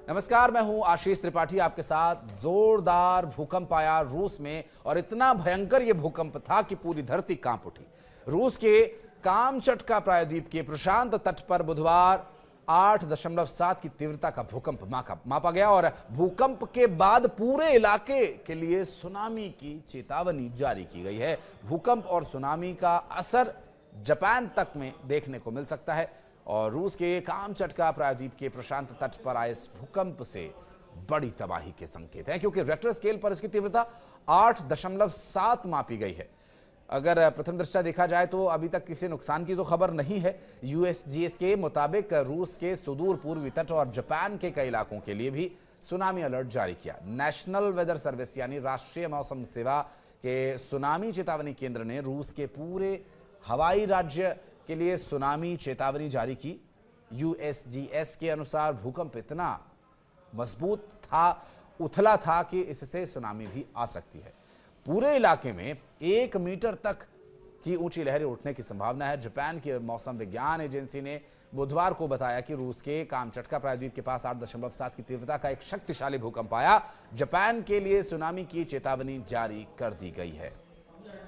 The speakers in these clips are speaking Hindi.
नमस्कार, मैं हूं आशीष त्रिपाठी आपके साथ। जोरदार भूकंप आया रूस में और इतना भयंकर यह भूकंप था कि पूरी धरती कांप उठी। रूस के कामचटका प्रायद्वीप के प्रशांत तट पर बुधवार 8.7 की तीव्रता का भूकंप मापा गया और भूकंप के बाद पूरे इलाके के लिए सुनामी की चेतावनी जारी की गई है। भूकंप और सुनामी का असर जापान तक में देखने को मिल सकता है और रूस के कामचटका प्रायद्वीप के प्रशांत तट पर आए इस भूकंप से बड़ी तबाही के संकेत हैं, क्योंकि रेक्टर स्केल पर इसकी तीव्रता 8.7 मापी गई है। अगर प्रथम दृष्टया देखा जाए तो अभी तक किसी नुकसान की तो खबर नहीं है। यूएसजीएस के मुताबिक रूस के सुदूर पूर्वी तट और जापान के कई इलाकों के लिए भी सुनामी अलर्ट जारी किया। नेशनल वेदर सर्विस यानी राष्ट्रीय मौसम सेवा के सुनामी चेतावनी केंद्र ने रूस के पूरे हवाई राज्य के लिए सुनामी चेतावनी जारी की। यूएसजीएस के अनुसार भूकंप इतना मजबूत था, उथला था कि इससे सुनामी भी आ सकती है। पूरे इलाके में 1 मीटर तक की ऊंची लहरें उठने की संभावना है। जापान की मौसम विज्ञान एजेंसी ने बुधवार को बताया कि रूस के कामचटका प्रायद्वीप के पास 8.7 की तीव्रता का एक शक्तिशाली भूकंप आया। जापान के लिए सुनामी की चेतावनी जारी कर दी गई है।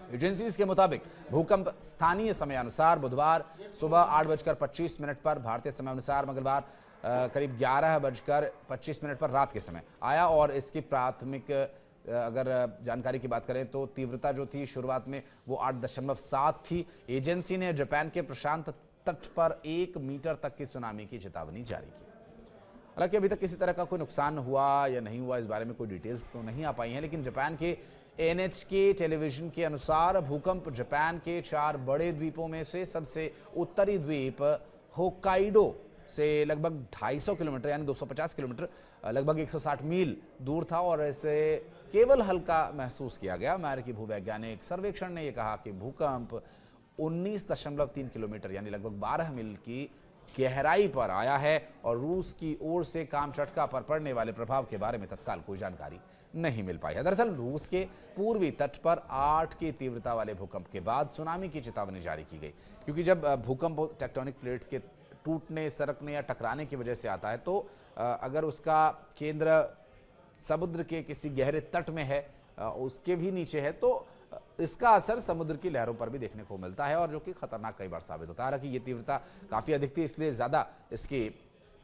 एजेंसी के मुताबिक भूकंप स्थानीय समय अनुसार बुधवार सुबह 8:25 पर, भारतीय समय अनुसार मंगलवार करीब 11:25 पर रात के समय आया और इसकी प्राथमिक अगर जानकारी की बात करें तो तीव्रता जो थी शुरुआत में वो 8.7 थी। एजेंसी ने जापान के प्रशांत तट पर 1 मीटर तक की सुनामी की चेतावनी जारी की। हालांकि अभी तक किसी तरह का कोई नुकसान हुआ या नहीं हुआ इस बारे में कोई डिटेल्स तो नहीं आ पाई हैं, लेकिन जापान के एनएचके टेलीविजन के अनुसार भूकंप जापान के 4 बड़े द्वीपों में से सबसे उत्तरी द्वीप होक्काइडो से लगभग 250 किलोमीटर यानी 250 किलोमीटर लगभग 160 मील दूर था और इसे केवल हल्का महसूस किया गया। अमेरिकी भूवैज्ञानिक सर्वेक्षण ने यह कहा कि भूकंप 19.3 किलोमीटर यानी लगभग 12 मील की गहराई पर आया है और रूस की ओर से कामचटका पर पड़ने वाले प्रभाव के बारे में तत्काल कोई जानकारी नहीं मिल पाई है। दरअसल रूस के पूर्वी तट पर 8 की तीव्रता वाले भूकंप के बाद सुनामी की चेतावनी जारी की गई, क्योंकि जब भूकंप टेक्टोनिक प्लेट्स के टूटने, सरकने या टकराने की वजह से आता है तो अगर उसका केंद्र समुद्र के किसी गहरे तट में है, उसके भी नीचे है, तो इसका असर समुद्र की लहरों पर भी देखने को मिलता है और जो कि खतरनाक कई बार साबित होता है। हालांकि ये तीव्रता काफ़ी अधिक थी, इसलिए ज़्यादा इसकी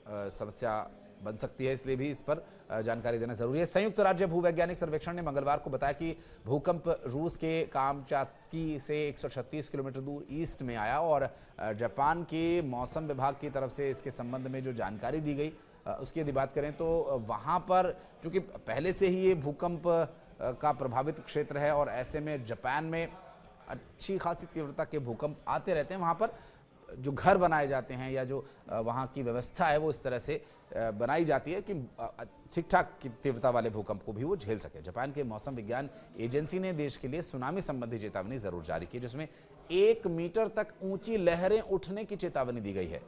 समस्या बन सकती है, इसलिए भी इस पर जानकारी देना जरूरी है। संयुक्त राज्य भूवैज्ञानिक सर्वेक्षण ने मंगलवार को बताया कि भूकंप रूस के कामचात्की से 136 किलोमीटर दूर ईस्ट में आया और जापान के मौसम विभाग की तरफ से इसके संबंध में जो जानकारी दी गई उसकी यदि बात करें तो वहाँ पर चूँकि पहले से ही ये भूकंप का प्रभावित क्षेत्र है और ऐसे में जापान में अच्छी खासी तीव्रता के भूकंप आते रहते हैं, वहाँ पर जो घर बनाए जाते हैं या जो वहाँ की व्यवस्था है वो इस तरह से बनाई जाती है कि ठीक ठाक तीव्रता वाले भूकंप को भी वो झेल सके। जापान के मौसम विज्ञान एजेंसी ने देश के लिए सुनामी संबंधी चेतावनी जरूर जारी की, जिसमें 1 मीटर तक ऊंची लहरें उठने की चेतावनी दी गई है।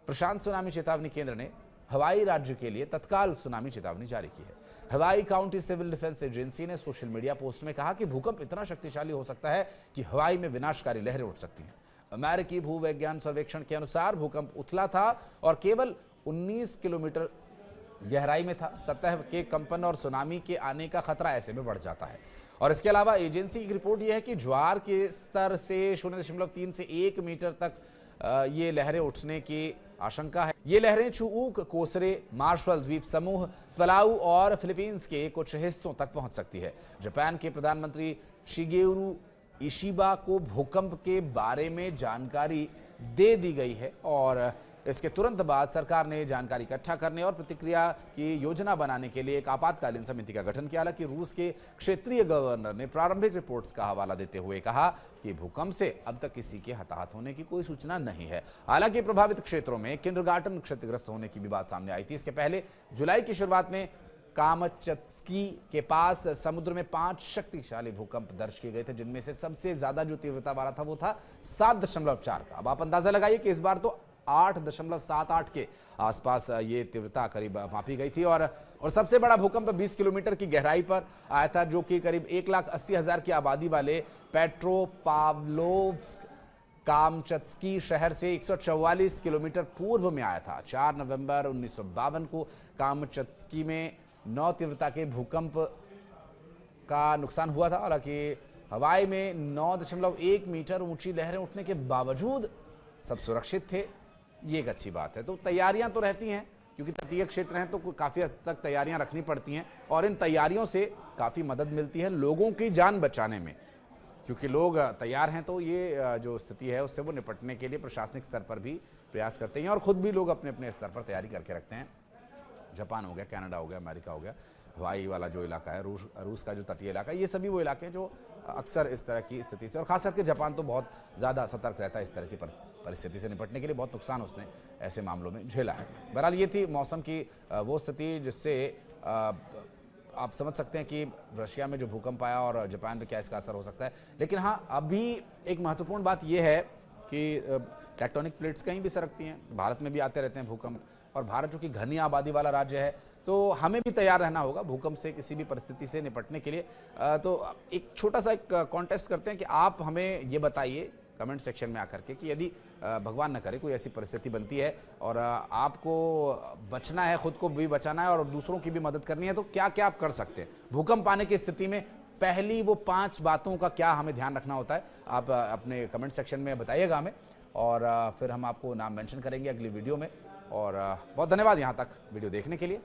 प्रशांत सुनामी चेतावनी केंद्र ने हवाई राज्य के लिए तत्काल सुनामी चेतावनी जारी की है। हवाई काउंटी सिविल डिफेंस एजेंसी ने सोशल मीडिया पोस्ट में कहा कि भूकंप इतना शक्तिशाली हो सकता है कि हवाई में विनाशकारी लहरें उठ सकती हैं। अमेरिकी भूवैज्ञान सर्वेक्षण के अनुसार भूकंप उथला था और केवल 19 किलोमीटर गहराई में था। सतह के कंपन और सुनामी के आने का खतरा ऐसे में बढ़ जाता है। और इसके अलावा एजेंसी की रिपोर्ट यह है कि ज्वार के स्तर से 0.3 से 1 मीटर तक ये लहरें उठने की आशंका है। ये लहरें चुऊक, कोसरे, मार्शल द्वीप समूह, पलाऊ और फिलीपींस के कुछ हिस्सों तक पहुंच सकती है। जापान के प्रधानमंत्री शिगेरू इशिबा को भूकंप के बारे में जानकारी दे दी गई है और इसके तुरंत बाद सरकार ने जानकारी इकट्ठा करने और प्रतिक्रिया की योजना बनाने के लिए एक आपातकालीन समिति का गठन किया। हालांकि रूस के क्षेत्रीय गवर्नर ने प्रारंभिक रिपोर्ट्स का हवाला देते हुए कहा कि भूकंप से अब तक किसी के हताहत होने की कोई सूचना नहीं है। हालांकि प्रभावित क्षेत्रों में किंडरगार्टन क्षतिग्रस्त होने की भी बात सामने आई थी। इसके पहले जुलाई की शुरुआत में कामचत्की के पास समुद्र में 5 शक्तिशाली भूकंप दर्ज किए गए थे, जिनमें से सबसे ज्यादा जो तीव्रता वाला था वो था 7.4 का। अब आप अंदाजा लगाइए कि इस बार तो 8.78 के आसपास ये तीव्रता करीब मापी गई थी और सबसे बड़ा भूकंप 20 किलोमीटर की गहराई पर आया था, जो कि करीब 1,80,000 की आबादी वाले पेट्रोपाव्लोव्स्क कामचत्स्की शहर से 144 किलोमीटर पूर्व में आया था। 4 नवंबर 1952 को कामचत्स्की में 9 तीव्रता के भूकंप का नुकसान हुआ था। हालांकि हवाई में 9.1 मीटर ऊंची लहरें उठने के बावजूद सब सुरक्षित थे, ये एक अच्छी बात है। तो तैयारियां तो रहती हैं, क्योंकि तटीय क्षेत्र हैं तो काफ़ी हद तक तैयारियां रखनी पड़ती हैं और इन तैयारियों से काफ़ी मदद मिलती है लोगों की जान बचाने में, क्योंकि लोग तैयार हैं तो ये जो स्थिति है उससे वो निपटने के लिए प्रशासनिक स्तर पर भी प्रयास करते हैं और ख़ुद भी लोग अपने अपने स्तर पर तैयारी करके रखते हैं। जापान हो गया, कनाडा हो गया, अमेरिका हो गया, हवाई वाला जो इलाका है, रूस का जो तटीय इलाका है, ये सभी वो इलाके हैं जो अक्सर इस तरह की स्थिति से, और खास करके जापान तो बहुत ज़्यादा सतर्क रहता है इस तरह की परिस्थिति से निपटने के लिए। बहुत नुकसान उसने ऐसे मामलों में झेला है। बहरहाल ये थी मौसम की वो स्थिति जिससे आप समझ सकते हैं कि रशिया में जो भूकंप आया और जापान पे क्या इसका असर हो सकता है। लेकिन हाँ, अभी एक महत्वपूर्ण बात यह है कि टेक्टोनिक प्लेट्स कहीं भी सरकती हैं, भारत में भी आते रहते हैं भूकंप, और भारत जो कि घनी आबादी वाला राज्य है तो हमें भी तैयार रहना होगा भूकंप से, किसी भी परिस्थिति से निपटने के लिए। तो एक छोटा सा एक कॉन्टेस्ट करते हैं कि आप हमें ये बताइए कमेंट सेक्शन में आकर के कि यदि भगवान न करे कोई ऐसी परिस्थिति बनती है और आपको बचना है, खुद को भी बचाना है और दूसरों की भी मदद करनी है, तो क्या क्या आप कर सकते हैं भूकंप आने की स्थिति में। पहली वो 5 बातों का क्या हमें ध्यान रखना होता है, आप अपने कमेंट सेक्शन में बताइएगा हमें, और फिर हम आपको नाम मेंशन करेंगे अगली वीडियो में। और बहुत धन्यवाद यहाँ तक वीडियो देखने के लिए।